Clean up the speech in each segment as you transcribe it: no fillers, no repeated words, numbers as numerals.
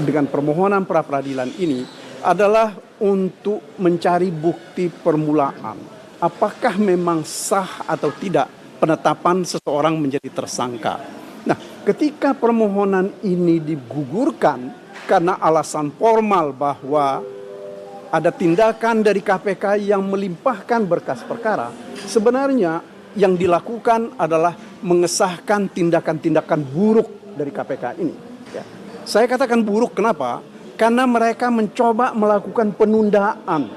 dengan permohonan pra peradilan ini adalah untuk mencari bukti permulaan. Apakah memang sah atau tidak penetapan seseorang menjadi tersangka. Nah, ketika permohonan ini digugurkan karena alasan formal bahwa ada tindakan dari KPK yang melimpahkan berkas perkara, sebenarnya yang dilakukan adalah mengesahkan tindakan-tindakan buruk dari KPK ini. Ya. Saya katakan buruk kenapa? Karena mereka mencoba melakukan penundaan.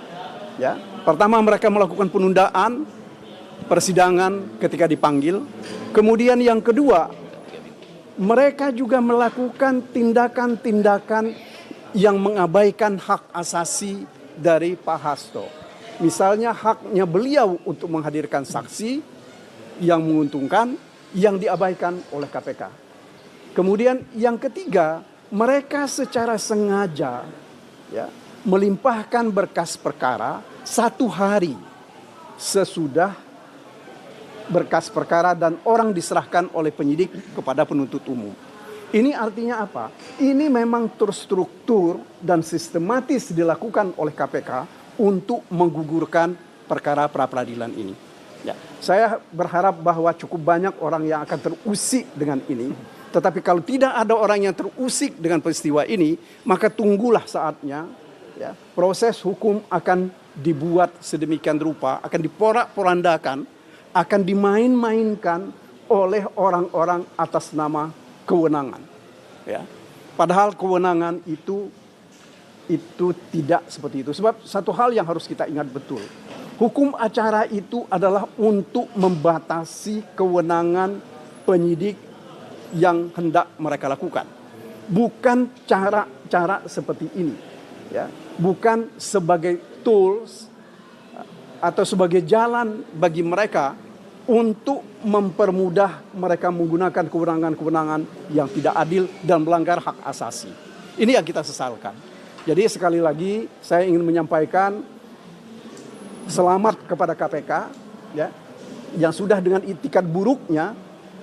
Ya. Pertama mereka melakukan penundaan persidangan ketika dipanggil. Kemudian yang kedua, mereka juga melakukan tindakan-tindakan yang mengabaikan hak asasi dari Pak Hasto. Misalnya haknya beliau untuk menghadirkan saksi yang menguntungkan, yang diabaikan oleh KPK. Kemudian yang ketiga, mereka secara sengaja ya, melimpahkan berkas perkara 1 hari sesudah berkas perkara dan orang diserahkan oleh penyidik kepada penuntut umum. Ini artinya apa? Ini memang terstruktur dan sistematis dilakukan oleh KPK untuk menggugurkan perkara pra peradilan ini. Ya, saya berharap bahwa cukup banyak orang yang akan terusik dengan ini. Tetapi kalau tidak ada orang yang terusik dengan peristiwa ini, maka tunggulah saatnya. Ya, proses hukum akan dibuat sedemikian rupa, akan diporak-porandakan, akan dimain-mainkan oleh orang-orang atas nama kewenangan. Ya. Padahal kewenangan itu tidak seperti itu. Sebab satu hal yang harus kita ingat betul. Hukum acara itu adalah untuk membatasi kewenangan penyidik yang hendak mereka lakukan. Bukan cara-cara seperti ini. Ya. Bukan sebagai tools atau sebagai jalan bagi mereka untuk mempermudah mereka menggunakan kewenangan-kewenangan yang tidak adil dan melanggar hak asasi. Ini yang kita sesalkan. Jadi sekali lagi saya ingin menyampaikan selamat kepada KPK ya, yang sudah dengan itikat buruknya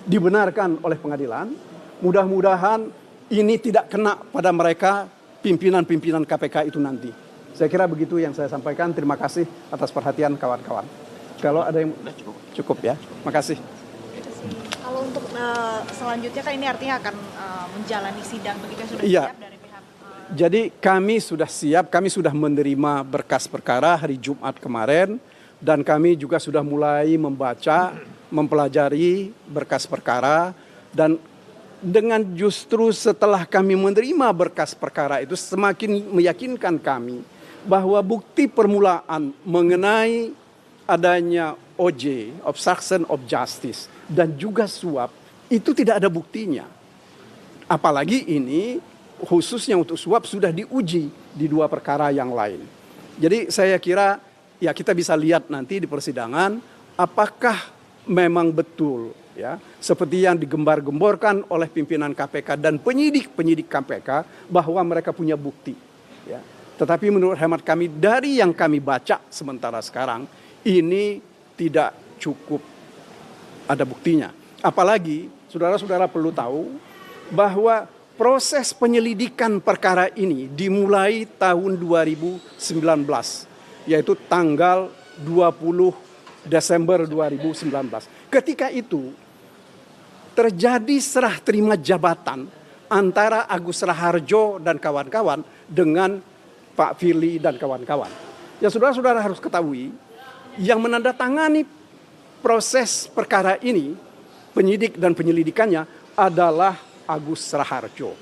dibenarkan oleh pengadilan. Mudah-mudahan ini tidak kena pada mereka pimpinan-pimpinan KPK itu nanti. Saya kira begitu yang saya sampaikan. Terima kasih atas perhatian kawan-kawan. Kalau ada yang cukup ya, makasih. Kalau untuk selanjutnya kan ini artinya akan menjalani sidang begitu yang sudah siap dari pihak. Jadi kami sudah siap, kami sudah menerima berkas perkara hari Jumat kemarin dan kami juga sudah mulai membaca, mempelajari berkas perkara dan dengan justru setelah kami menerima berkas perkara itu semakin meyakinkan kami bahwa bukti permulaan mengenai adanya OJ, obstruction of justice, dan juga suap, itu tidak ada buktinya. Apalagi ini khususnya untuk suap sudah diuji di 2 perkara yang lain. Jadi saya kira ya kita bisa lihat nanti di persidangan apakah memang betul ya seperti yang digembar-gemborkan oleh pimpinan KPK dan penyidik-penyidik KPK bahwa mereka punya bukti. Ya. Tetapi menurut hemat kami dari yang kami baca sementara sekarang ini tidak cukup ada buktinya. Apalagi saudara-saudara perlu tahu bahwa proses penyelidikan perkara ini dimulai tahun 2019, yaitu tanggal 20 Desember 2019. Ketika itu terjadi serah terima jabatan antara Agus Raharjo dan kawan-kawan dengan Pak Firly dan kawan-kawan. Ya saudara-saudara harus ketahui, yang menandatangani proses perkara ini, penyidik dan penyelidikannya adalah Agus Raharjo.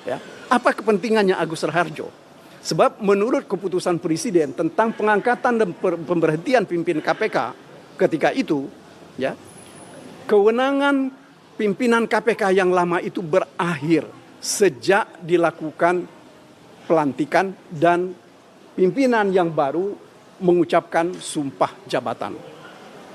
Ya. Apa kepentingannya Agus Raharjo? Sebab menurut keputusan Presiden tentang pengangkatan dan pemberhentian pimpinan KPK ketika itu, ya, kewenangan pimpinan KPK yang lama itu berakhir sejak dilakukan pelantikan dan pimpinan yang baru mengucapkan sumpah jabatan.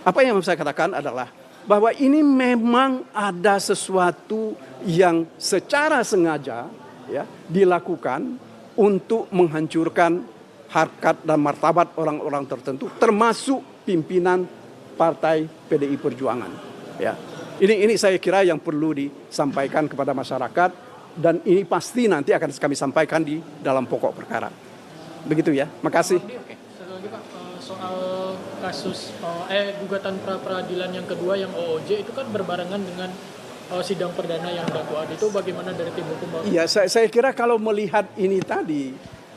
Apa yang saya katakan adalah bahwa ini memang ada sesuatu yang secara sengaja ya, dilakukan untuk menghancurkan harkat dan martabat orang-orang tertentu, termasuk pimpinan Partai PDI Perjuangan. Ya, ini saya kira yang perlu disampaikan kepada masyarakat dan ini pasti nanti akan kami sampaikan di dalam pokok perkara. Begitu ya, makasih. Satu lagi Pak, soal kasus gugatan pra peradilan yang kedua yang OOJ itu kan berbarengan dengan sidang perdana yang dakwaan itu, bagaimana dari tim hukum Bapak? Iya, saya kira kalau melihat ini tadi,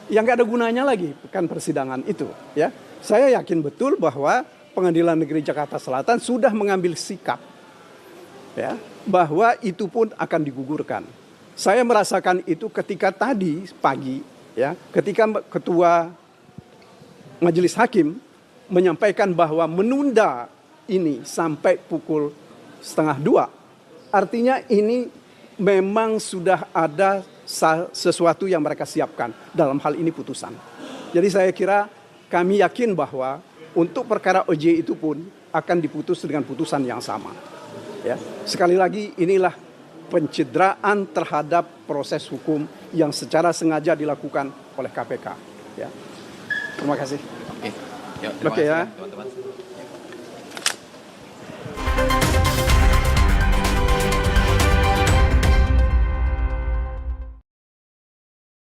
yang nggak ada gunanya lagi kan persidangan itu, ya. Saya yakin betul bahwa Pengadilan Negeri Jakarta Selatan sudah mengambil sikap, ya, bahwa itu pun akan digugurkan. Saya merasakan itu ketika tadi pagi, ya, ketika Ketua Majelis Hakim menyampaikan bahwa menunda ini sampai pukul 1:30. Artinya ini memang sudah ada sesuatu yang mereka siapkan dalam hal ini putusan. Jadi saya kira kami yakin bahwa untuk perkara OJ itu pun akan diputus dengan putusan yang sama. Ya, sekali lagi inilah pencideraan terhadap proses hukum yang secara sengaja dilakukan oleh KPK. Ya. Terima kasih. Oke, yuk, terima Oke kasih ya. teman-teman.